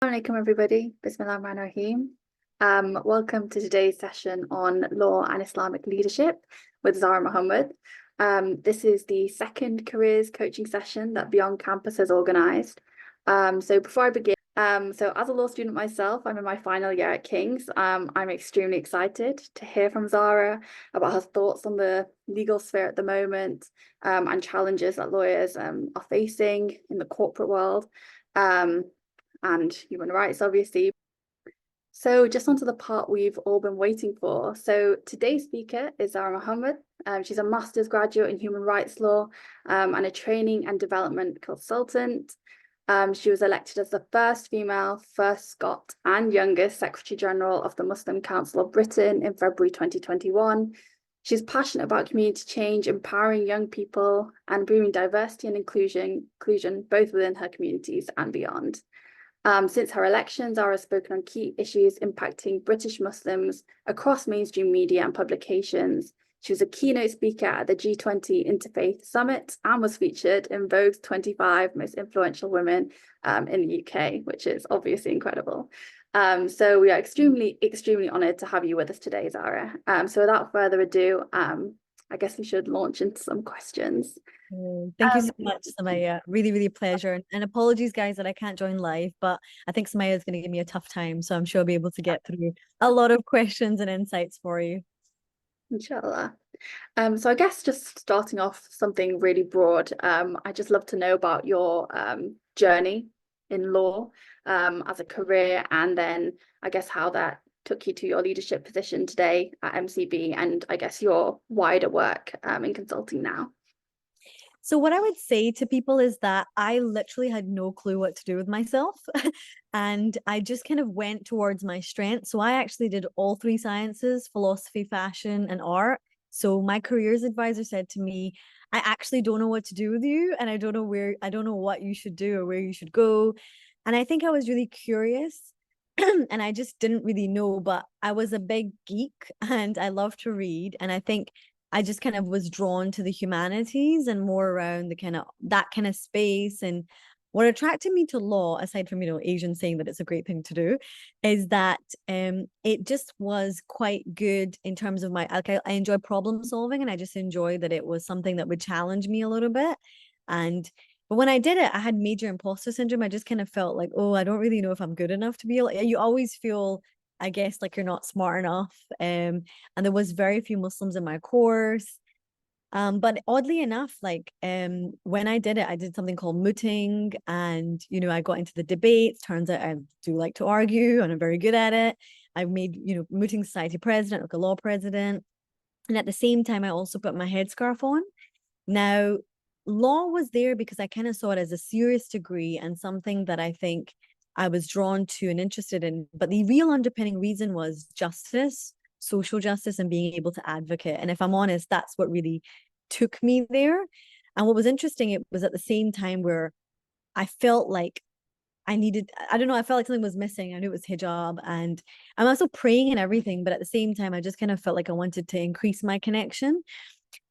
Assalamualaikum everybody. Bismillahirrahmanirrahim. Welcome to today's session on law and Islamic leadership with Zara Mohammed. This is the second careers coaching session that Beyond Campus has organised. So before I begin, so as a law student myself, I'm in my final year at King's. I'm extremely excited to hear from Zara about her thoughts on the legal sphere at the moment, and challenges that lawyers are facing in the corporate world. And human rights, obviously. So just onto the part we've all been waiting for. So today's speaker is Zara Mohammed. She's a master's graduate in human rights law and a training and development consultant. She was elected as the first female, first Scot, and youngest Secretary General of the Muslim Council of Britain in February 2021. She's passionate about community change, empowering young people, and bringing diversity and inclusion both within her communities and beyond. Since her election, Zara has spoken on key issues impacting British Muslims across mainstream media and publications. She was a keynote speaker at the G20 Interfaith Summit and was featured in Vogue's 25 Most Influential Women in the UK, which is obviously incredible. So we are extremely honoured to have you with us today, Zara. So without further ado, I guess we should launch into some questions. Thank you so much, Samaya. Really pleasure. And apologies, guys, that I can't join live, but I think Samaya is going to give me a tough time. So I'm sure I'll be able to get through a lot of questions and insights for you. Inshallah. So I guess just starting off something really broad, I just love to know about your journey in law as a career, and then I guess how that took you to your leadership position today at MCB, and I guess your wider work in consulting now. So what I would say to people is that I literally had no clue what to do with myself. And I just kind of went towards my strengths. So I actually did all three sciences: philosophy, fashion, and art. So my careers advisor said to me, I actually don't know what to do with you, and I don't know what you should do or where you should go. And I think I was really curious. And I just didn't really know, but I was a big geek and I love to read. And I think I just kind of was drawn to the humanities and more around that kind of space. And what attracted me to law, aside from, Asians saying that it's a great thing to do, is that it just was quite good in terms of I enjoy problem solving, and I just enjoy that it was something that would challenge me a little bit. But when I did it, I had major imposter syndrome. I just kind of felt like, oh, I don't really know if I'm good enough to be like, you always feel, I guess, like you're not smart enough. And there was very few Muslims in my course. But oddly enough, when I did it, I did something called mooting, and I got into the debates. Turns out I do like to argue and I'm very good at it. I made, mooting society president, like a law president. And at the same time, I also put my headscarf on. Now, law was there because I kind of saw it as a serious degree and something that I think I was drawn to and interested in. But the real underpinning reason was justice, social justice, and being able to advocate. And if I'm honest, that's what really took me there. And what was interesting, it was at the same time where I felt like I don't know, I felt like something was missing. I knew it was hijab, and I'm also praying and everything, but at the same time, I just kind of felt like I wanted to increase my connection.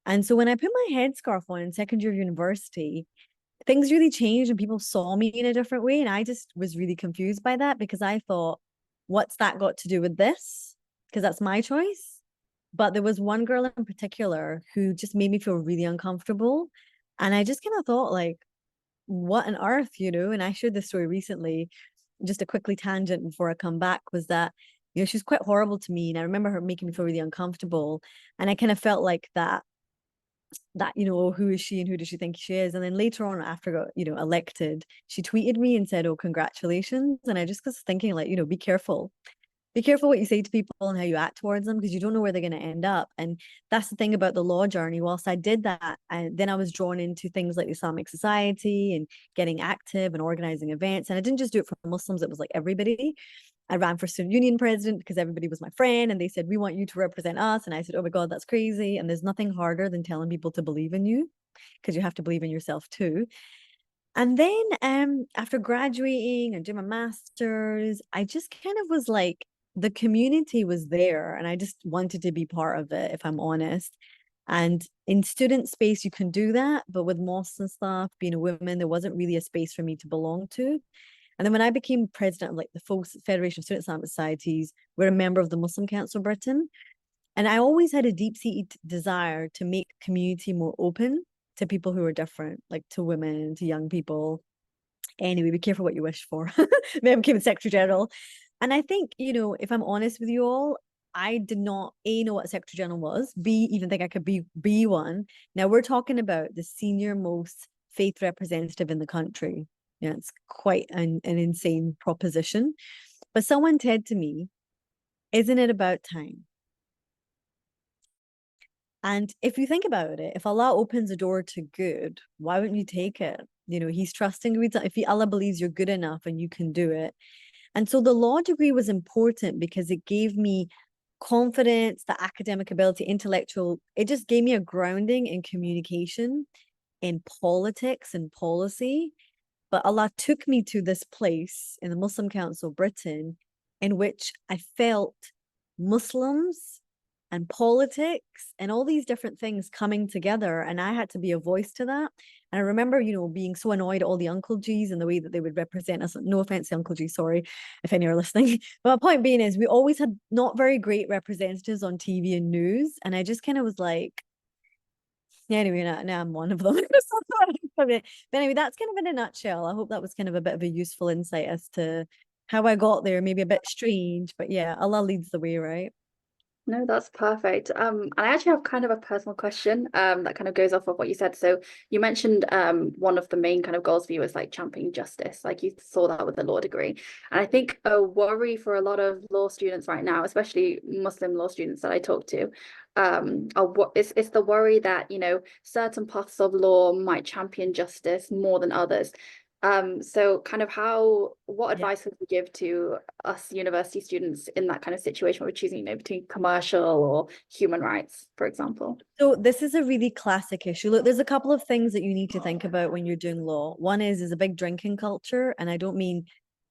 And so when I put my headscarf on in second year of university, things really changed and people saw me in a different way. And I just was really confused by that because I thought, what's that got to do with this? Because that's my choice. But there was one girl in particular who just made me feel really uncomfortable. And I just kind of thought, like, what on earth, And I shared this story recently, just a quickly tangent before I come back, was that, she was quite horrible to me. And I remember her making me feel really uncomfortable. And I kind of felt like that, who is she and who does she think she is? And then later on, after I got, elected, she tweeted me and said, oh, congratulations. And I just was thinking, like, be careful. Be careful what you say to people and how you act towards them, because you don't know where they're going to end up. And that's the thing about the law journey. Whilst I did that, then I was drawn into things like the Islamic Society and getting active and organizing events. And I didn't just do it for Muslims, it was like everybody. I ran for student union president because everybody was my friend and they said, we want you to represent us. And I said, oh my God, that's crazy. And there's nothing harder than telling people to believe in you, because you have to believe in yourself too. And then after graduating and doing my master's, I just kind of was like, the community was there and I just wanted to be part of it, if I'm honest. And in student space, you can do that. But with mosques and stuff, being a woman, there wasn't really a space for me to belong to. And then when I became president of like the full Federation of Student Islamic Societies, we're a member of the Muslim Council of Britain. And I always had a deep-seated desire to make community more open to people who are different, like to women, to young people. Anyway, be careful what you wish for. Maybe I became Secretary General. And I think, you know, if I'm honest with you all, I did not A, know what Secretary General was, B, even think I could be one. Now we're talking about the senior most faith representative in the country. Yeah, it's quite an insane proposition. But someone said to me, isn't it about time? And if you think about it, if Allah opens a door to good, why wouldn't you take it? You know, He's trusting you. If Allah believes you're good enough and you can do it. And so the law degree was important because it gave me confidence, the academic ability, intellectual. It just gave me a grounding in communication, in politics and policy. But Allah took me to this place in the Muslim Council of Britain in which I felt Muslims and politics and all these different things coming together. And I had to be a voice to that. And I remember, you know, being so annoyed at all the Uncle G's and the way that they would represent us. No offense to Uncle G, sorry if any are listening. But my point being is we always had not very great representatives on TV and news. And I just kind of was like, yeah, anyway, now I'm one of them. But anyway, that's kind of in a nutshell. I hope that was kind of a bit of a useful insight as to how I got there. Maybe a bit strange, but yeah, Allah leads the way, right? No, that's perfect. And I actually have kind of a personal question that kind of goes off of what you said. So you mentioned one of the main kind of goals for you is like championing justice, like you saw that with the law degree. And I think a worry for a lot of law students right now, especially Muslim law students that I talk to, are what it's the worry that, you know, certain paths of law might champion justice more than others. So kind of what Yeah. advice would you give to us university students in that kind of situation where we're choosing, you know, between commercial or human rights, for example? So this is a really classic issue. Look, there's a couple of things that you need to think about when you're doing law. One is a big drinking culture, and I don't mean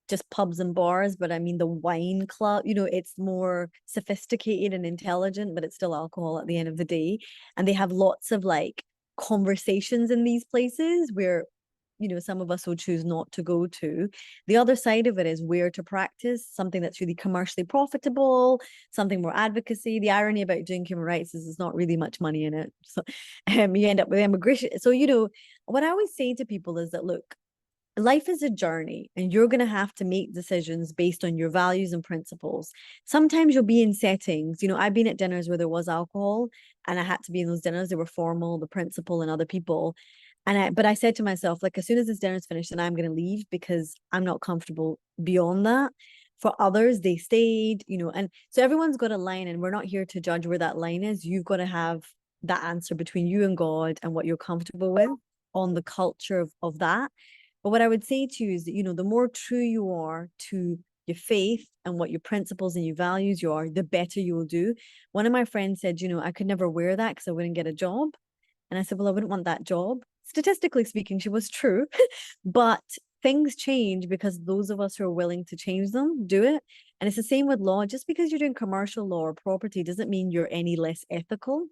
just pubs and bars, but I mean the wine club. You know, it's more sophisticated and intelligent, but it's still alcohol at the end of the day. And they have lots of like conversations in these places where, you know, some of us will choose not to go to. The other side of it is where to practice something that's really commercially profitable, something more advocacy. The irony about doing human rights is there's not really much money in it. So you end up with immigration. So, you know, what I always say to people is that, look, life is a journey and you're going to have to make decisions based on your values and principles. Sometimes you'll be in settings, you know, I've been at dinners where there was alcohol and I had to be in those dinners. They were formal, the principal and other people. But I said to myself, like, as soon as this dinner's finished, then I'm going to leave because I'm not comfortable beyond that. For others, they stayed, you know, and so everyone's got a line and we're not here to judge where that line is. You've got to have that answer between you and God and what you're comfortable with on the culture of that. But what I would say to you is that, you know, the more true you are to your faith and what your principles and your values you are, the better you will do. One of my friends said, you know, I could never wear that because I wouldn't get a job. And I said, well, I wouldn't want that job. Statistically speaking, she was true. But things change because those of us who are willing to change them do it. And it's the same with law. Just because you're doing commercial law or property doesn't mean you're any less ethical.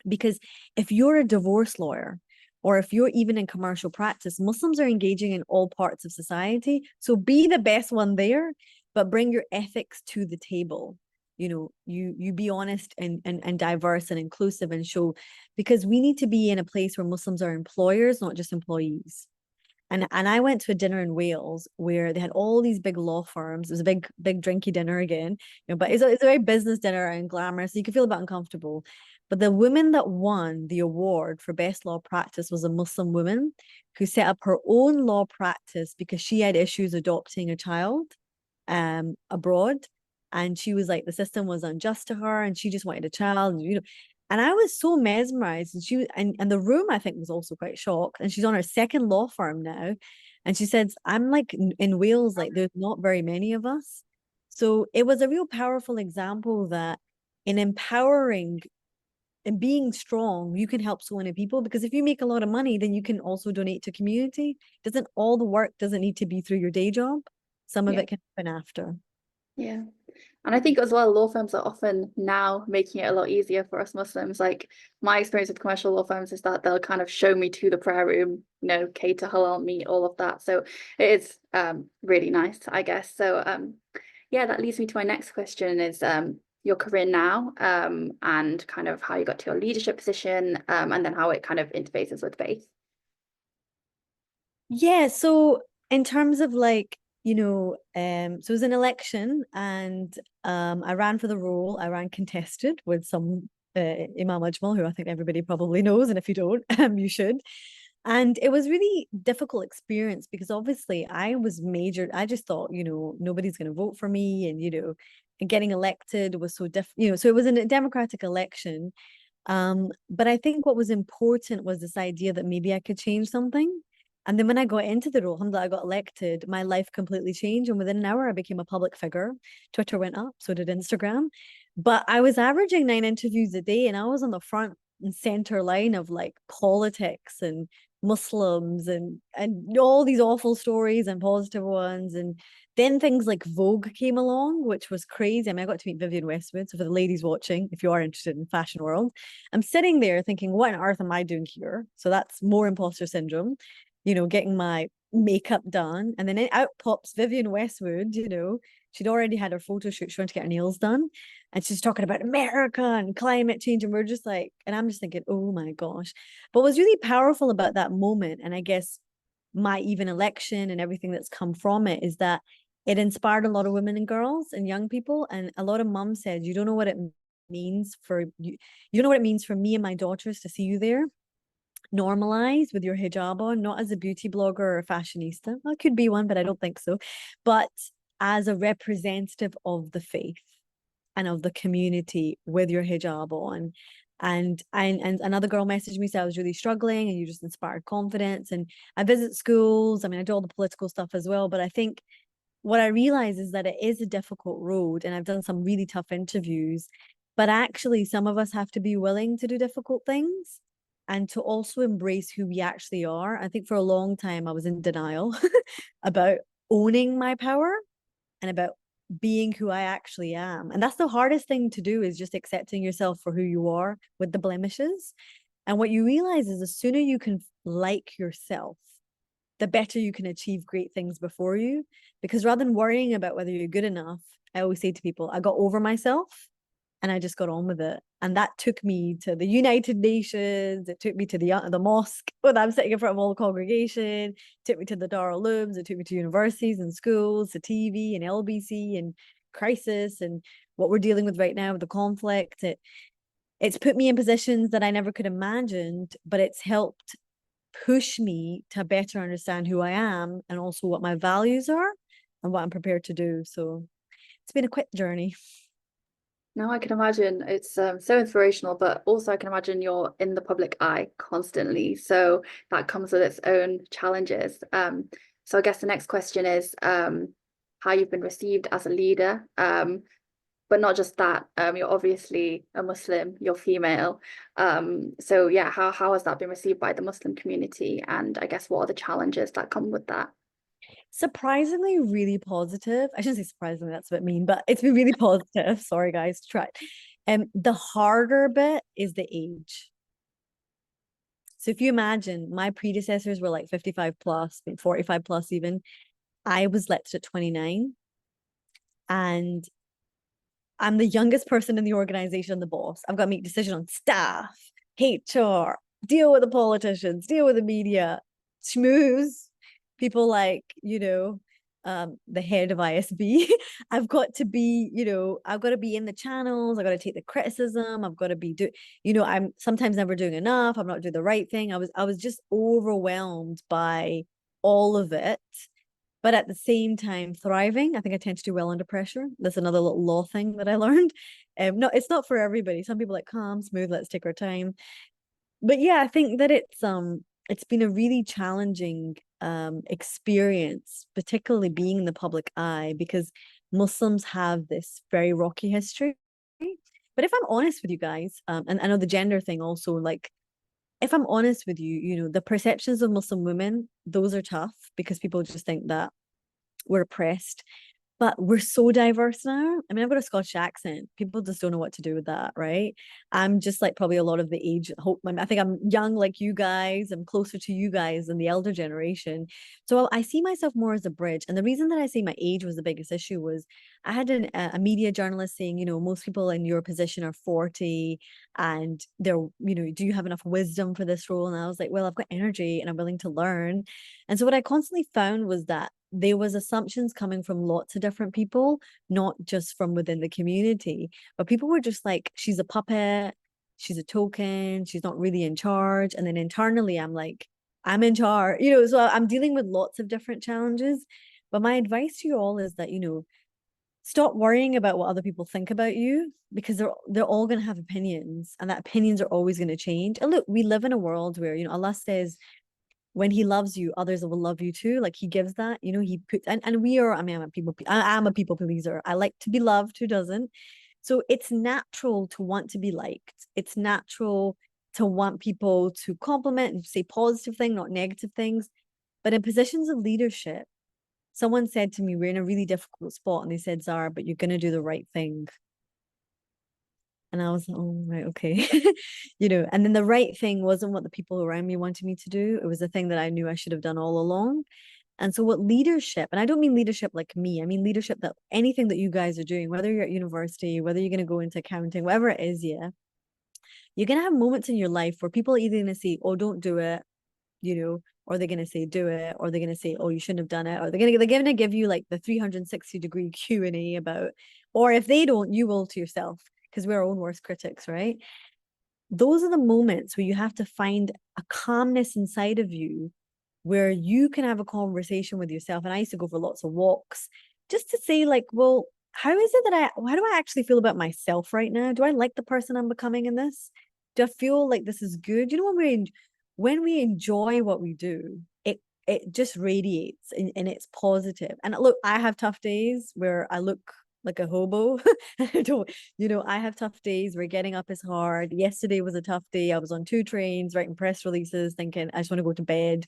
Because if you're a divorce lawyer, or if you're even in commercial practice, Muslims are engaging in all parts of society. So be the best one there, but bring your ethics to the table. You know, you be honest and diverse and inclusive and show, because we need to be in a place where Muslims are employers, not just employees. And I went to a dinner in Wales where they had all these big law firms. It was a big drinky dinner again, you know, but it's a very business dinner and glamorous. So you could feel a bit uncomfortable. But the woman that won the award for best law practice was a Muslim woman who set up her own law practice because she had issues adopting a child abroad. And she was like, the system was unjust to her and she just wanted a child, you know. And I was so mesmerized. And and the room, I think, was also quite shocked. And she's on her second law firm now. And she said, I'm like in Wales, like there's not very many of us. So it was a real powerful example that in empowering and being strong, you can help so many people, because if you make a lot of money, then you can also donate to community. Doesn't all the work doesn't need to be through your day job. Some of Yeah. it can happen after. Yeah. And I think as well, law firms are often now making it a lot easier for us Muslims. Like my experience with commercial law firms is that they'll kind of show me to the prayer room, cater halal meat, all of that. So it is really nice, I guess. So yeah, that leads me to my next question is your career now and kind of how you got to your leadership position and then how it kind of interfaces with faith. Yeah, so in terms of like, so it was an election and I ran for the role. I ran contested with some Imam Ajmal, who I think everybody probably knows, and if you don't, you should. And it was really difficult experience because obviously I was majored. I just thought, nobody's going to vote for me, and getting elected was so different, so it was a democratic election. But I think what was important was this idea that maybe I could change something. And then when I got into the role, alhamdulillah, I got elected, my life completely changed. And within an hour, I became a public figure. Twitter went up, so did Instagram. But I was averaging 9 interviews a day, and I was on the front and center line of like politics and Muslims and all these awful stories and positive ones. And then things like Vogue came along, which was crazy. I mean, I got to meet Vivienne Westwood. So for the ladies watching, if you are interested in fashion world, I'm sitting there thinking, what on earth am I doing here? So that's more imposter syndrome, getting my makeup done. And then out pops Vivienne Westwood, she'd already had her photo shoot. She wanted to get her nails done. And she's talking about America and climate change. And we're just like, and I'm just thinking, oh my gosh. But what's really powerful about that moment, and I guess my even election and everything that's come from it, is that it inspired a lot of women and girls and young people. And a lot of moms said, you don't know what it means for you. You know what it means for me and my daughters to see you there normalized with your hijab on, not as a beauty blogger or a fashionista. Well, I could be one, but I don't think so. But as a representative of the faith and of the community with your hijab on. And another girl messaged me, said I was really struggling and you just inspired confidence. And I visit schools. I mean, I do all the political stuff as well, but I think what I realize is that it is a difficult road, and I've done some really tough interviews, but actually some of us have to be willing to do difficult things and to also embrace who we actually are. I think for a long time I was in denial about owning my power and about being who I actually am. And that's the hardest thing to do, is just accepting yourself for who you are with the blemishes. And what you realize is the sooner you can like yourself, the better you can achieve great things before you. Because rather than worrying about whether you're good enough, I always say to people, I got over myself and I just got on with it. And that took me to the United Nations. It took me to the mosque when I'm sitting in front of all the congregation. It took me to the Darul Ulooms. It took me to universities and schools, to TV and LBC and crisis and what we're dealing with right now with the conflict. It's put me in positions that I never could have imagined, but it's helped push me to better understand who I am and also what my values are and what I'm prepared to do. So it's been a quick journey. No, I can imagine it's so inspirational, but also I can imagine you're in the public eye constantly. So that comes with its own challenges. So I guess the next question is how you've been received as a leader. But not just that, you're obviously a Muslim, you're female. So yeah, how has that been received by the Muslim community? And I guess what are the challenges that come with that? Surprisingly, really positive. I shouldn't say surprisingly, that's a bit mean, but it's been really positive. Sorry, guys, try. The harder bit is the age. So if you imagine, my predecessors were like 55 plus, 45 plus even. I was elected at 29. And I'm the youngest person in the organization, the boss. I've got to make decisions on staff, HR, deal with the politicians, deal with the media, schmooze people like, the head of ISB. I've got to be, I've got to be in the channels. I've got to take the criticism. I've got to be I'm sometimes never doing enough. I'm not doing the right thing. I was just overwhelmed by all of it, but at the same time thriving. I think I tend to do well under pressure. That's another little law thing that I learned. No, it's not for everybody. Some people like calm, smooth, let's take our time. But yeah, I think that it's been a really challenging experience, particularly being in the public eye, because Muslims have this very rocky history. But if I'm honest with you guys, and I know the gender thing also, like, if I'm honest with you, the perceptions of Muslim women, those are tough because people just think that we're oppressed. but we're so diverse now. I mean, I've got a Scottish accent. People just don't know what to do with that, right? I'm just like probably a lot of the age. I think I'm young like you guys. I'm closer to you guys than the elder generation. So I see myself more as a bridge. And the reason that I say my age was the biggest issue was I had a media journalist saying, most people in your position are 40 and they're, do you have enough wisdom for this role? And I was like, well, I've got energy and I'm willing to learn. And so what I constantly found was that there was assumptions coming from lots of different people, not just from within the community, but people were just like, she's a puppet, she's a token, she's not really in charge. And then internally, I'm like, I'm in charge, so I'm dealing with lots of different challenges. But my advice to you all is that, stop worrying about what other people think about you, because they're all going to have opinions, and that opinions are always going to change. And look, we live in a world where, Allah says, when he loves you, others will love you too. Like he gives that, he puts, and we are, I mean, I'm a people pleaser. I like to be loved. Who doesn't? So it's natural to want to be liked. It's natural to want people to compliment and say positive things, not negative things. But in positions of leadership, someone said to me, we're in a really difficult spot. And they said, Zara, but you're going to do the right thing. And I was like, oh, right, okay. And then the right thing wasn't what the people around me wanted me to do. It was the thing that I knew I should have done all along. And so what leadership, and I don't mean leadership like me, I mean leadership that anything that you guys are doing, whether you're at university, whether you're going to go into accounting, whatever it is, yeah, you're going to have moments in your life where people are either going to say, oh, don't do it, or they're going to say, do it, or they're going to say, oh, you shouldn't have done it, or they're going to give you like the 360-degree Q&A about, or if they don't, you will to yourself, because we're our own worst critics, right? Those are the moments where you have to find a calmness inside of you where you can have a conversation with yourself. And I used to go for lots of walks just to say, like, well, how is it that why do I actually feel about myself right now? Do I like the person I'm becoming in this? Do I feel like this is good? When we enjoy what we do, it just radiates and it's positive. And look, I have tough days where I look like a hobo. I don't, I have tough days where getting up is hard. Yesterday was a tough day. I was on 2 trains writing press releases thinking I just want to go to bed.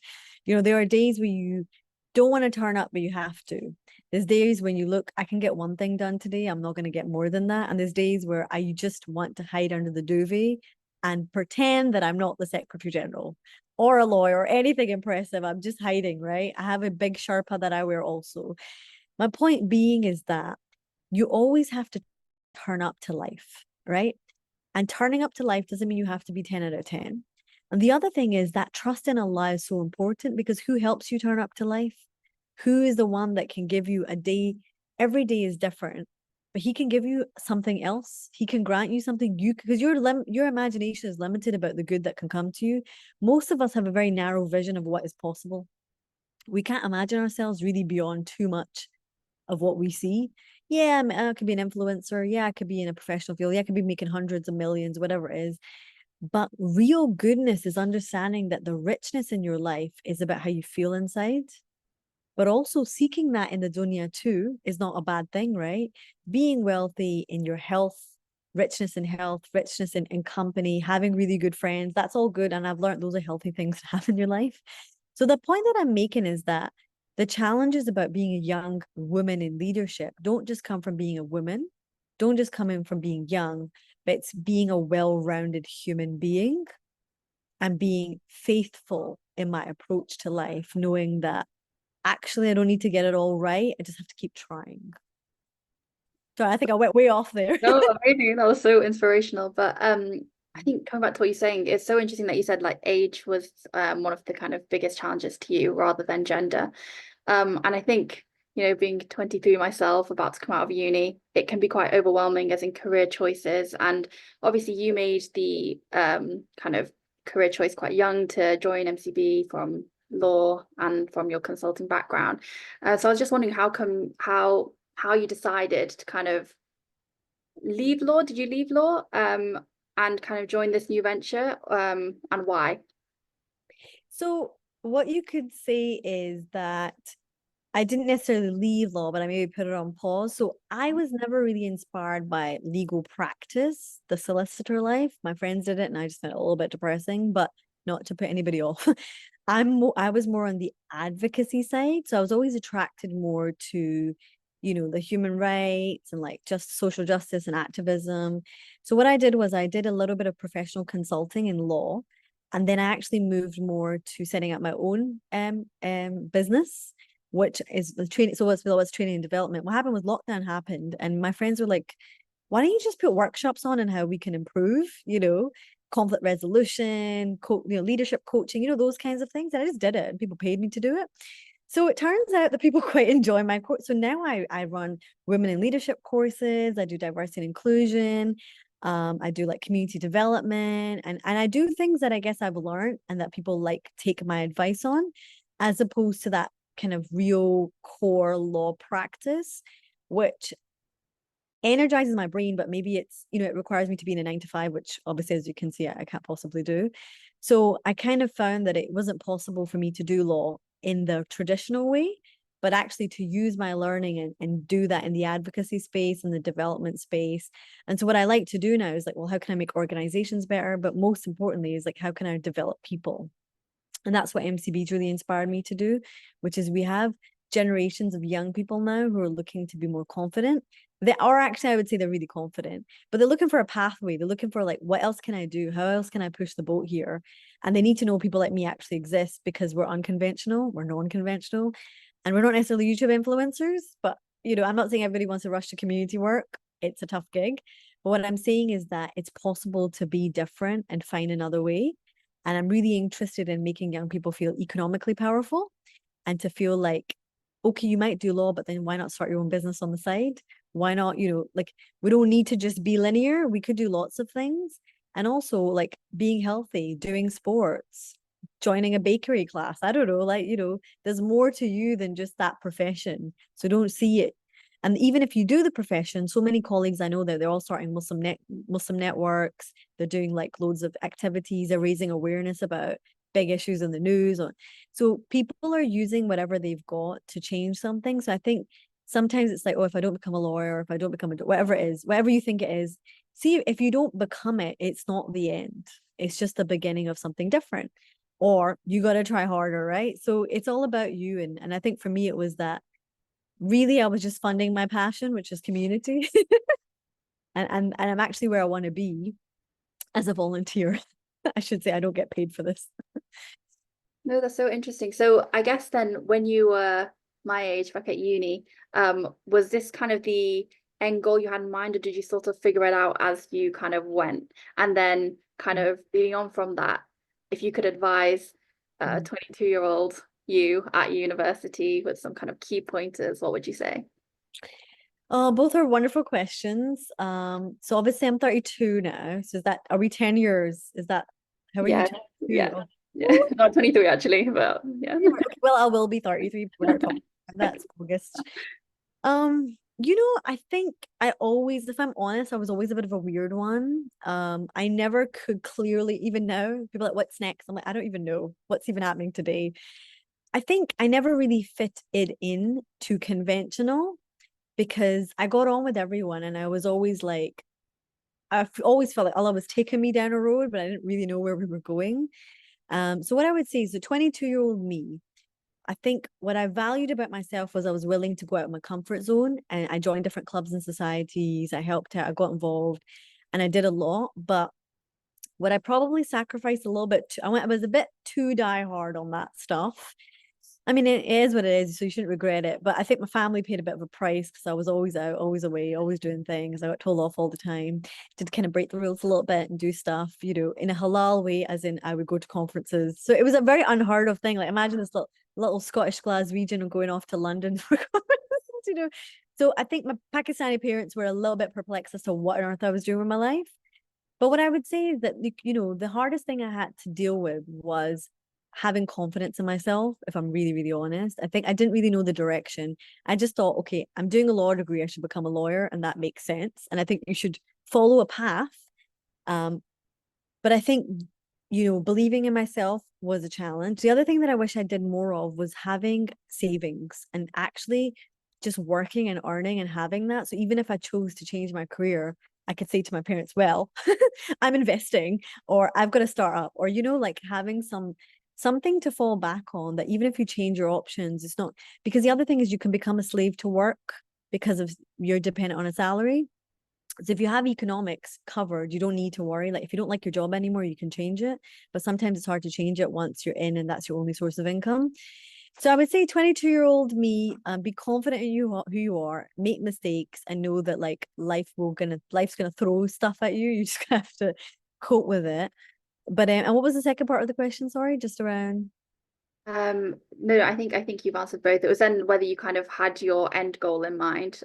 There are days where you don't want to turn up, but you have to. There's days when you look, I can get one thing done today. I'm not going to get more than that. And there's days where I just want to hide under the duvet and pretend that I'm not the Secretary General or a lawyer or anything impressive. I'm just hiding, right? I have a big Sherpa that I wear also. My point being is that you always have to turn up to life, right? And turning up to life doesn't mean you have to be 10 out of 10. And the other thing is that trust in Allah is so important, because who helps you turn up to life? Who is the one that can give you a day? Every day is different, but he can give you something else. He can grant you something because your imagination is limited about the good that can come to you. Most of us have a very narrow vision of what is possible. We can't imagine ourselves really beyond too much of what we see. Yeah, I could be an influencer. Yeah, I could be in a professional field. Yeah, I could be making hundreds of millions, whatever it is. But real goodness is understanding that the richness in your life is about how you feel inside. But also seeking that in the dunya too is not a bad thing, right? Being wealthy in your health, richness in health, richness in company, having really good friends, that's all good. And I've learned those are healthy things to have in your life. So the point that I'm making is that the challenges about being a young woman in leadership don't just come from being a woman, don't just come in from being young, but it's being a well-rounded human being and being faithful in my approach to life, knowing that actually I don't need to get it all right. I just have to keep trying. So I think I went way off there. No, amazing. That was so inspirational. But I think coming back to what you're saying, it's so interesting that you said like age was one of the kind of biggest challenges to you rather than gender. And I think, being 23 myself, about to come out of uni, it can be quite overwhelming as in career choices. And obviously you made the kind of career choice quite young to join MCB from law and from your consulting background. So I was just wondering how you decided to kind of leave law. Did you leave law and kind of join this new venture, and why? So what you could say is that I didn't necessarily leave law, but I maybe put it on pause. So I was never really inspired by legal practice, the solicitor life. My friends did it and I just found it a little bit depressing, but not to put anybody off. I was more on the advocacy side. So I was always attracted more to the human rights and like just social justice and activism. So what I did was I did a little bit of professional consulting in law, and then I actually moved more to setting up my own business, which is the training. So what's training and development. What happened was lockdown happened, and my friends were like, why don't you just put workshops on and how we can improve, conflict resolution, leadership coaching, those kinds of things. And I just did it, and people paid me to do it. So it turns out that people quite enjoy my course. So now I run women in leadership courses. I do diversity and inclusion. I do like community development, and I do things that I guess I've learned and that people like take my advice on, as opposed to that kind of real core law practice, which energizes my brain, but maybe it's, it requires me to be in a 9 to 5, which obviously, as you can see, I can't possibly do. So I kind of found that it wasn't possible for me to do law in the traditional way, but actually to use my learning and do that in the advocacy space and the development space. And so what I like to do now is like, well, how can I make organizations better? But most importantly is like, how can I develop people? And that's what MCB's really inspired me to do, which is we have generations of young people now who are looking to be more confident. They are actually, I would say they're really confident, but they're looking for a pathway. They're looking for like, what else can I do? How else can I push the boat here? And they need to know people like me actually exist, because we're unconventional, we're non-conventional, and we're not necessarily YouTube influencers. But, I'm not saying everybody wants to rush to community work. It's a tough gig. But what I'm saying is that it's possible to be different and find another way. And I'm really interested in making young people feel economically powerful, and to feel like, okay, you might do law, but then why not start your own business on the side? Why not, like, we don't need to just be linear. We could do lots of things. And also like being healthy, doing sports, joining a bakery class. I don't know, like, there's more to you than just that profession. So don't see it. And even if you do the profession, so many colleagues I know that they're all starting Muslim networks. They're doing like loads of activities. They're raising awareness about big issues in the news. So people are using whatever they've got to change something. So I think sometimes it's like, oh, if I don't become a lawyer, or if I don't become whatever it is, whatever you think it is, see, if you don't become it, it's not the end. It's just the beginning of something different. Or you got to try harder, right? So it's all about you. And I think for me, it was that really I was just funding my passion, which is community. and I'm actually where I want to be as a volunteer. I should say I don't get paid for this. No, that's so interesting. So I guess then when you were my age back at uni, was this kind of the end goal you had in mind, or did you sort of figure it out as you kind of went? And then kind of leading on from that, if you could advise a 22-year-old you at university with some kind of key pointers, what would you say? Both are wonderful questions. So obviously I'm 32 now. So are we 10 years? Is that, how are you? Yeah, 22? yeah, Oh. yeah. Not 23 actually, but yeah. Okay, well, I will be 33 when we're talking. That's August. I think I always, if I'm honest, I was always a bit of a weird one. I never could clearly, even now, people are like, what's next? I'm like, I don't even know what's even happening today. I think I never really fit it in to conventional, because I got on with everyone, and I was always like, always felt like Allah was taking me down a road, but I didn't really know where we were going. So what I would say is the 22-year-old me, I think what I valued about myself was I was willing to go out of my comfort zone, and I joined different clubs and societies. I helped out, I got involved, and I did a lot. But what I probably sacrificed a little bit, I was a bit too die hard on that stuff. I mean, it is what it is, so you shouldn't regret it. But I think my family paid a bit of a price, because I was always out, always away, always doing things. I got told off all the time. Did kind of break the rules a little bit and do stuff, in a halal way, as in I would go to conferences. So it was a very unheard of thing. Like, imagine this little Scottish Glaswegian going off to London for conferences. So I think my Pakistani parents were a little bit perplexed as to what on earth I was doing with my life. But what I would say is that, the hardest thing I had to deal with was having confidence in myself, if I'm really, really honest. I think I didn't really know the direction. I just thought, okay, I'm doing a law degree, I should become a lawyer, and that makes sense. And I think you should follow a path. But I think, believing in myself was a challenge. The other thing that I wish I did more of was having savings, and actually just working and earning and having that. So even if I chose to change my career, I could say to my parents, well, I'm investing, or I've got a startup, or, like having something to fall back on, that even if you change your options, it's not, because the other thing is you can become a slave to work. because of you're dependent on a salary. So if you have economics covered, you don't need to worry. Like if you don't like your job anymore, you can change it. But sometimes it's hard to change it once you're in and that's your only source of income. So I would say 22-year-old me, be confident in you who you are, make mistakes, and know that like life's gonna throw stuff at you. You just have to cope with it. But and what was the second part of the question? Sorry, just around. No, I think you've answered both. It was then whether you kind of had your end goal in mind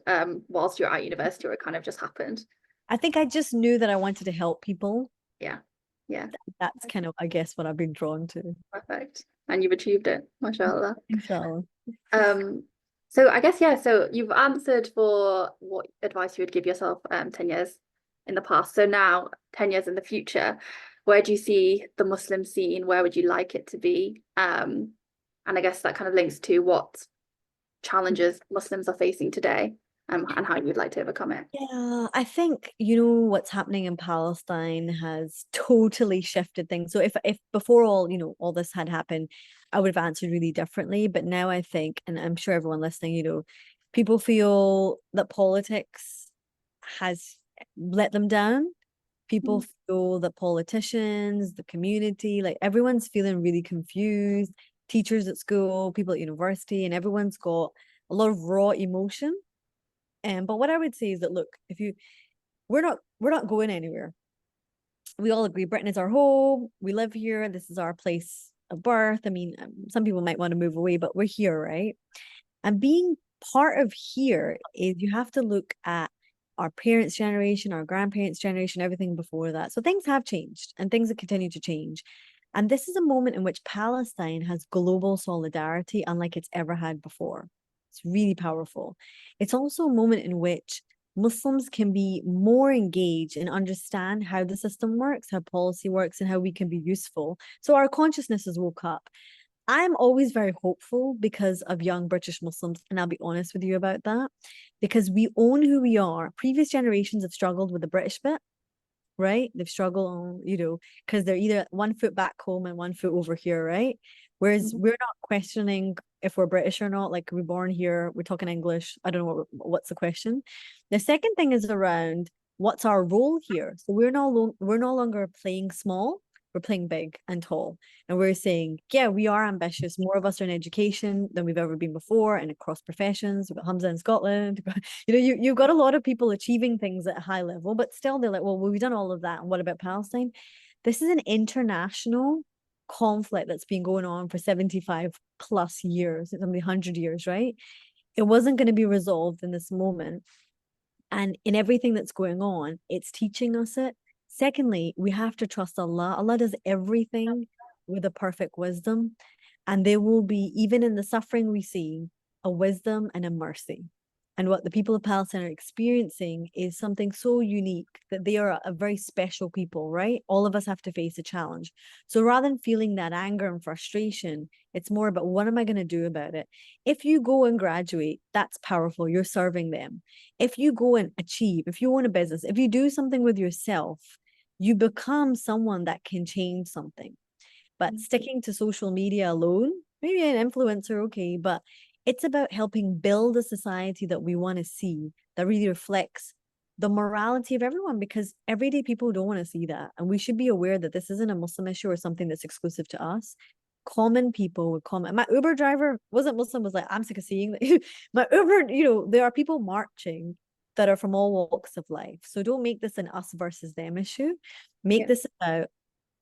whilst you're at university, or it kind of just happened. I think I just knew that I wanted to help people. Yeah. Yeah. That's kind of, I guess, what I've been drawn to. Perfect. And you've achieved it, mashallah. Inshallah. Um, so I guess, yeah, so you've answered for what advice you would give yourself 10 years in the past. So now, 10 years in the future, where do you see the Muslim scene? Where would you like it to be? And I guess that kind of links to what challenges Muslims are facing today, and how you would like to overcome it. Yeah, I think what's happening in Palestine has totally shifted things. So if before all this had happened, I would have answered really differently. But now I think, and I'm sure everyone listening, people feel that politics has let them down. People feel that politicians, the community, like everyone's feeling really confused. Teachers at school, people at university, and everyone's got a lot of raw emotion. But what I would say is that look, we're not going anywhere. We all agree Britain is our home. We live here. This is our place of birth. I mean, some people might want to move away, but we're here, right? And being part of here is you have to look at our parents' generation, our grandparents' generation, everything before that. So things have changed and things have continued to change. And this is a moment in which Palestine has global solidarity unlike it's ever had before. It's really powerful. It's also a moment in which Muslims can be more engaged and understand how the system works, how policy works, and how we can be useful. So our consciousness has woke up. I'm always very hopeful because of young British Muslims, and I'll be honest with you about that, because we own who we are. Previous generations have struggled with the British bit, right? They've struggled, because they're either 1 foot back home and 1 foot over here, right? Whereas we're not questioning if we're British or not. Like we're born here, we're talking English. I don't know what's the question. The second thing is around what's our role here. So we're no longer playing small. We're playing big and tall. And we're saying, yeah, we are ambitious. More of us are in education than we've ever been before, and across professions. We've got Hamza in Scotland. You've got a lot of people achieving things at a high level, but still they're like, well, we've done all of that. And what about Palestine? This is an international conflict that's been going on for 75 plus years. It's 100 years, right? It wasn't going to be resolved in this moment. And in everything that's going on, it's teaching us it. Secondly, we have to trust Allah. Allah does everything with a perfect wisdom. And there will be, even in the suffering we see, a wisdom and a mercy. And what the people of Palestine are experiencing is something so unique that they are a very special people, right? All of us have to face a challenge. So rather than feeling that anger and frustration, it's more about what am I going to do about it? If you go and graduate, that's powerful. You're serving them. If you go and achieve, if you own a business, if you do something with yourself, you become someone that can change something. But sticking to social media alone, maybe an influencer, okay, but it's about helping build a society that we want to see that really reflects the morality of everyone, because everyday people don't want to see that. And we should be aware that this isn't a Muslim issue or something that's exclusive to us. Common people would comment. My Uber driver wasn't Muslim, was like, I'm sick of seeing that. My Uber, there are people marching that are from all walks of life. So don't make this an us versus them issue. Make this about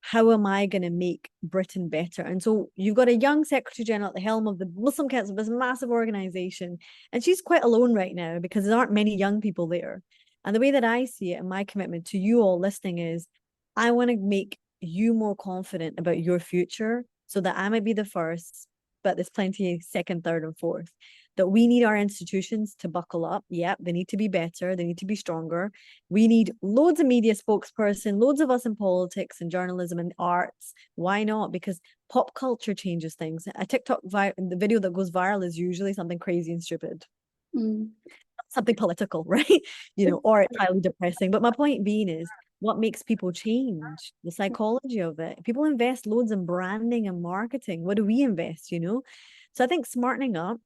how am I going to make Britain better? And so you've got a young Secretary General at the helm of the Muslim Council, this massive organization, and she's quite alone right now because there aren't many young people there. And the way that I see it, and my commitment to you all listening is, I want to make you more confident about your future so that I might be the first, but there's plenty second, third, and fourth. That we need our institutions to buckle up. Yep, they need to be better. They need to be stronger. We need loads of media spokesperson, loads of us in politics and journalism and arts. Why not? Because pop culture changes things. A TikTok the video that goes viral is usually something crazy and stupid. Something political, right? Or it's highly depressing. But my point being is, what makes people change? The psychology of it. People invest loads in branding and marketing. What do we invest, So I think smartening up,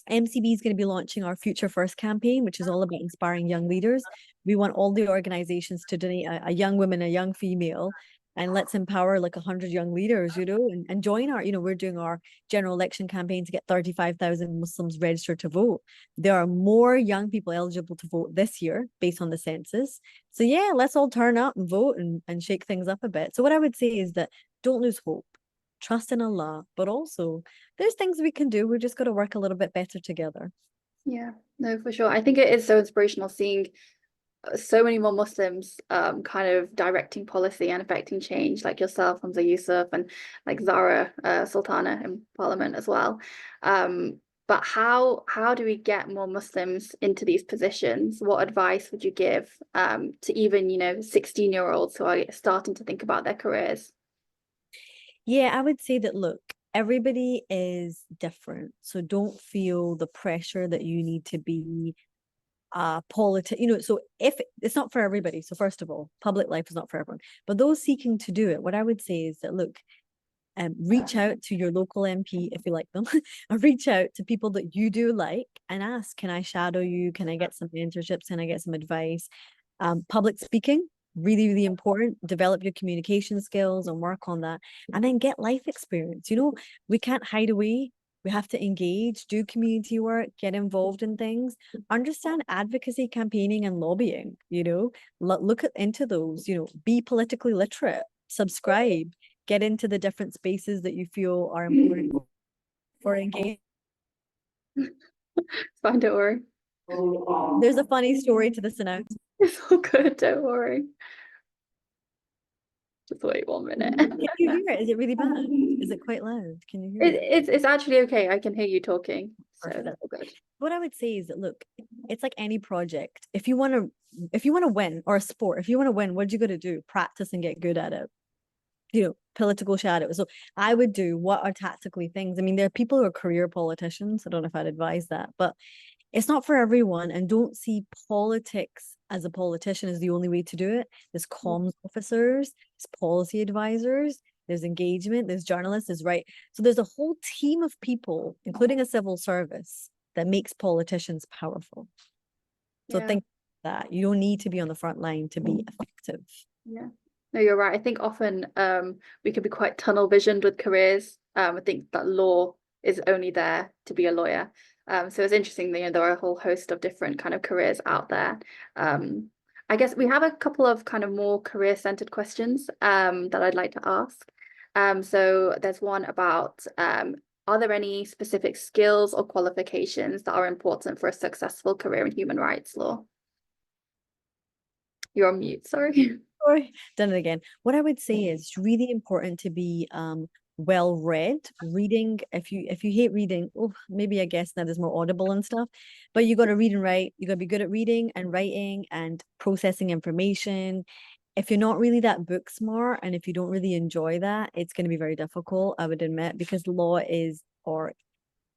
MCB is going to be launching our Future First campaign, which is all about inspiring young leaders. We want all the organizations to donate a young woman, a young female, and let's empower like 100 young leaders, and join our, we're doing our general election campaign to get 35,000 Muslims registered to vote. There are more young people eligible to vote this year based on the census. So yeah, let's all turn up and vote and shake things up a bit. So what I would say is that don't lose hope. Trust in Allah, but also there's things we can do. We just got to work a little bit better together. Yeah, no, for sure. I think it is so inspirational seeing so many more Muslims kind of directing policy and affecting change, like yourself, Hamza Yusuf, and like Zara Sultana in Parliament as well. But how do we get more Muslims into these positions? What advice would you give to even 16-year-olds who are starting to think about their careers? Yeah, I would say that, look, everybody is different. So don't feel the pressure that you need to be so if it's not for everybody. So first of all, public life is not for everyone. But those seeking to do it, what I would say is that, look, reach out to your local MP if you like them, or reach out to people that you do like and ask, can I shadow you? Can I get some mentorships? Can I get some advice? Public speaking, really, really important. Develop your communication skills and work on that. And then get life experience. We can't hide away. We have to engage, do community work, get involved in things, understand advocacy, campaigning, and lobbying. Look into those, be politically literate, subscribe, get into the different spaces that you feel are important for engagement. It's fine, don't worry. There's a funny story to this announcement. It's all good, don't worry. Just wait 1 minute. Can you hear it? Is it really bad? Is it quite loud? Can you hear it? It's actually okay. I can hear you talking, so Perfect. that's all good. What I would say is that, look, it's like any project. If you want to win, or a sport, if you want to win, what you got to do? Practice and get good at it. Political shadow. So I would do what are tactically things. I mean, there are people who are career politicians. I don't know if I'd advise that, but it's not for everyone. And don't see politics as a politician as the only way to do it. There's comms officers, there's policy advisors, there's engagement, there's journalists, there's right. So there's a whole team of people, including a civil service, that makes politicians powerful. So think that you don't need to be on the front line to be effective. Yeah. No, you're right. I think often we can be quite tunnel visioned with careers. I think that law is only there to be a lawyer. So it's interesting that there are a whole host of different kind of careers out there. I guess we have a couple of kind of more career-centered questions that I'd like to ask. So there's one about are there any specific skills or qualifications that are important for a successful career in human rights law? You're on mute, sorry. Sorry, done it again. What I would say is it's really important to be well read. Reading, if you hate reading, maybe I guess now there's more Audible and stuff, but you got to read and write. You got to be good at reading and writing and processing information. If you're not really that book smart, and if you don't really enjoy that, it's going to be very difficult, I would admit, because law is, or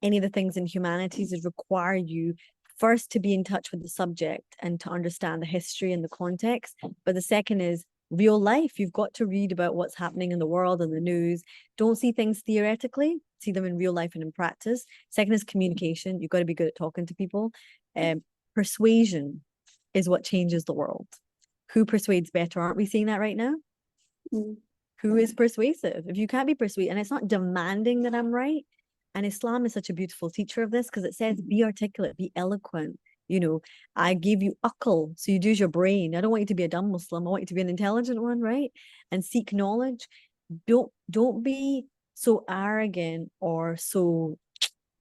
any of the things in humanities, is require you first to be in touch with the subject and to understand the history and the context. But the second is real life. You've got to read about what's happening in the world and the news. Don't see things theoretically, see them in real life and in practice. Second is communication. You've got to be good at talking to people. Persuasion is what changes the world. Who persuades better? Aren't we seeing that right now? Who is persuasive? If you can't be persuaded, and it's not demanding that I'm right. And Islam is such a beautiful teacher of this, because it says, be articulate, be eloquent. I give you akal, so you use your brain. I don't want you to be a dumb Muslim. I want you to be an intelligent one, right? And seek knowledge. Don't be so arrogant, or so,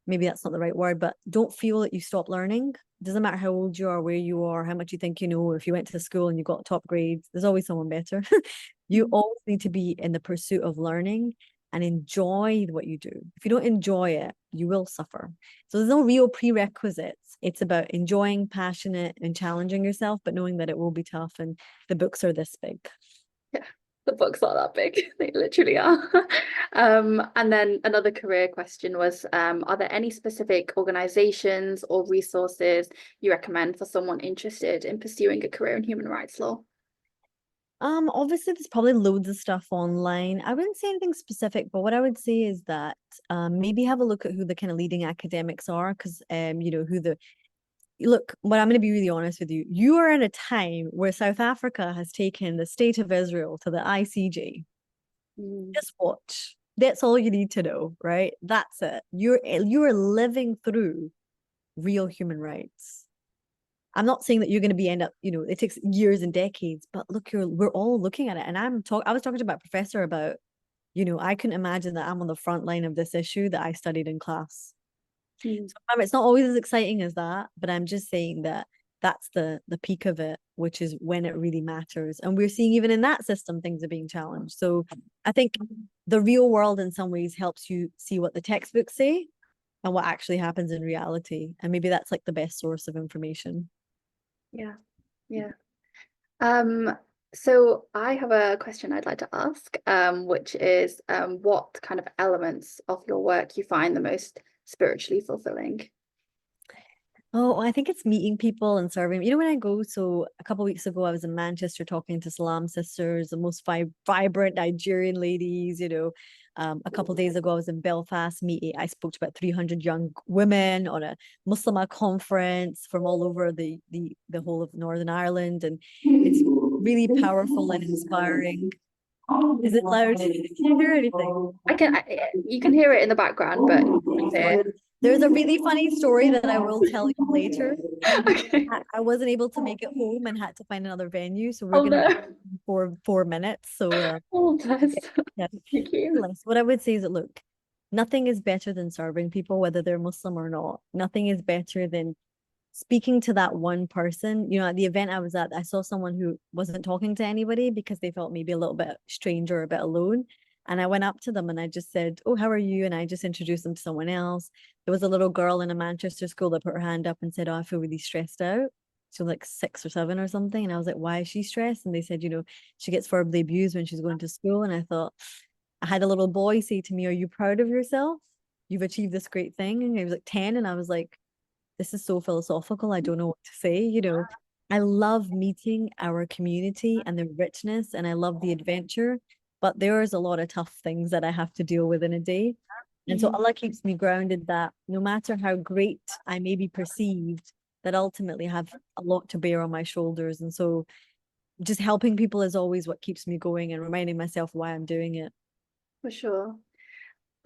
maybe that's not the right word, but don't feel that you stop learning. It doesn't matter how old you are, where you are, how much you think you know. If you went to school and you got top grades, there's always someone better. You always need to be in the pursuit of learning and enjoy what you do. If you don't enjoy it, you will suffer. So there's no real prerequisites. It's about enjoying, passionate, and challenging yourself, but knowing that it will be tough, and the books are this big. Yeah, the books are that big. They literally are. And then another career question was, are there any specific organizations or resources you recommend for someone interested in pursuing a career in human rights law? Obviously there's probably loads of stuff online. I wouldn't say anything specific, but what I would say is that maybe have a look at who the kind of leading academics are, because you know who the look, but I'm going to be really honest with you. You are in a time where South Africa has taken the state of Israel to the ICJ. Just watch. That's all you need to know, right? That's it. You're living through real human rights. I'm not saying that you're going to be end up, you know, it takes years and decades, but look, we're all looking at it. And I was talking to my professor about, you know, I couldn't imagine that I'm on the front line of this issue that I studied in class. So it's not always as exciting as that, but I'm just saying that that's the peak of it, which is when it really matters. And we're seeing even in that system, things are being challenged. So I think the real world in some ways helps you see what the textbooks say and what actually happens in reality. And maybe that's like the best source of information. Yeah, yeah. So I have a question I'd like to ask, which is what kind of elements of your work you find the most spiritually fulfilling? Oh, I think it's meeting people and serving. You know, when I go, so a couple of weeks ago, I was in Manchester talking to Salam sisters, the most vibrant Nigerian ladies. You know, a couple of days ago, I was in Belfast meeting. I spoke to about 300 young women on a Muslimah conference from all over the whole of Northern Ireland, and it's really powerful and inspiring. Is it loud? Can you hear anything? You can hear it in the background, but There's a really funny story that I will tell you later. Okay. I wasn't able to make it home and had to find another venue, so we're Oh gonna no. for 4 minutes. So Oh, bless. yeah. Thank you. What I would say is that look, nothing is better than serving people, whether they're Muslim or not. Nothing is better than speaking to that one person. You know, at the event I was at, I saw someone who wasn't talking to anybody because they felt maybe a little bit strange or a bit alone. And I went up to them and I just said, "Oh, how are you?" And I just introduced them to someone else. There was a little girl in a Manchester school that put her hand up and said, "Oh, I feel really stressed out." She was like 6 or 7 or something. And I was like, "Why is she stressed?" And they said, "You know, she gets verbally abused when she's going to school." And I thought, I had a little boy say to me, "Are you proud of yourself? You've achieved this great thing." And he was like 10. And I was like, this is so philosophical. I don't know what to say. You know, I love meeting our community and the richness, and I love the adventure, but there's a lot of tough things that I have to deal with in a day. And so Allah keeps me grounded that no matter how great I may be perceived, that ultimately I have a lot to bear on my shoulders. And so just helping people is always what keeps me going and reminding myself why I'm doing it. For sure.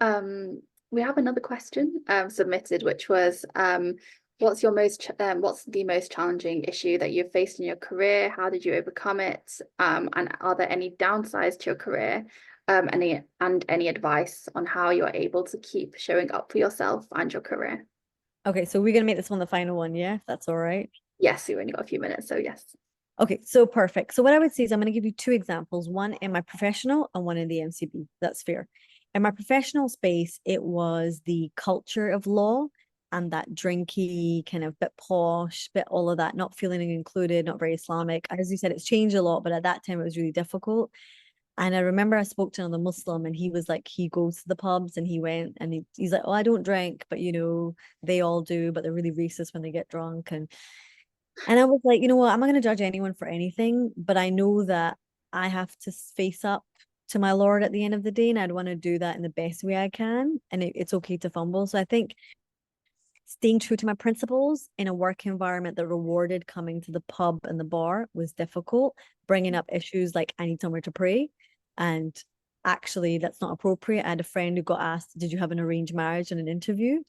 Um, we have another question submitted, which was what's the most challenging issue that you've faced in your career? How did you overcome it? And are there any downsides to your career? Any advice on how you're able to keep showing up for yourself and your career? Okay, so we're gonna make this one the final one, yeah? If that's all right. Yes, we've only got a few minutes, so yes. Okay, so perfect. So what I would say is I'm going to give you two examples, one in my professional and one in the MCB. That's fair. In my professional space, it was the culture of law and that drinky, kind of bit posh, bit all of that, not feeling included, not very Islamic. As you said, it's changed a lot, but at that time it was really difficult. And I remember I spoke to another Muslim and he was like, he goes to the pubs and he went and he's like, "Oh, I don't drink, but you know, they all do, but they're really racist when they get drunk." And I was like, you know what? I'm not going to judge anyone for anything, but I know that I have to face up to my Lord at the end of the day, and I'd want to do that in the best way I can. And it's okay to fumble. So I think staying true to my principles in a work environment that rewarded coming to the pub and the bar was difficult. Bringing up issues like I need somewhere to pray, and actually that's not appropriate. I had a friend who got asked, "Did you have an arranged marriage?" in an interview,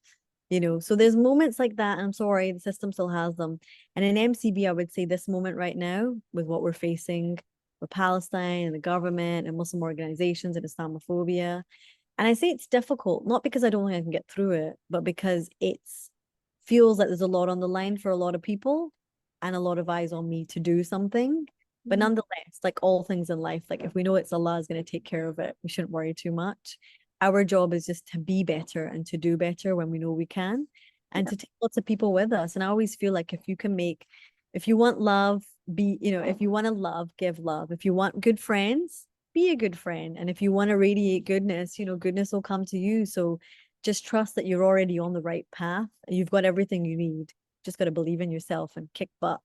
you know. So there's moments like that, and I'm sorry, the system still has them. And in MCB, I would say this moment right now with what we're facing with Palestine and the government and Muslim organizations and Islamophobia, and I say it's difficult not because I don't think I can get through it, but because it's feels like there's a lot on the line for a lot of people and a lot of eyes on me to do something. But nonetheless, like all things in life, like if we know it's Allah is going to take care of it, we shouldn't worry too much. Our job is just to be better and to do better when we know we can, and to take lots of people with us. And I always feel like if you want love, if you want to love, give love. If you want good friends, be a good friend. And if you want to radiate goodness, goodness will come to you. So just trust that you're already on the right path. You've got everything you need. Just got to believe in yourself and kick butt.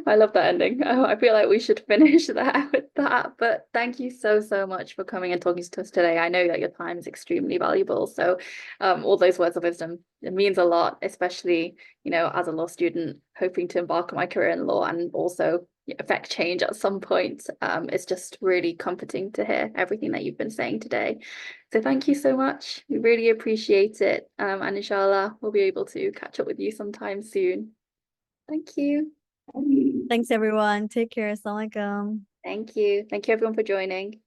I love that ending. I feel like we should finish that with that. But thank you so, so much for coming and talking to us today. I know that your time is extremely valuable. So all those words of wisdom, it means a lot, especially, as a law student hoping to embark on my career in law and also affect change at some point. It's just really comforting to hear everything that you've been saying today. So thank you so much. We really appreciate it. And inshallah, we'll be able to catch up with you sometime soon. Thank you. Thanks, everyone. Take care. Assalamu alaikum. Thank you. Thank you everyone for joining.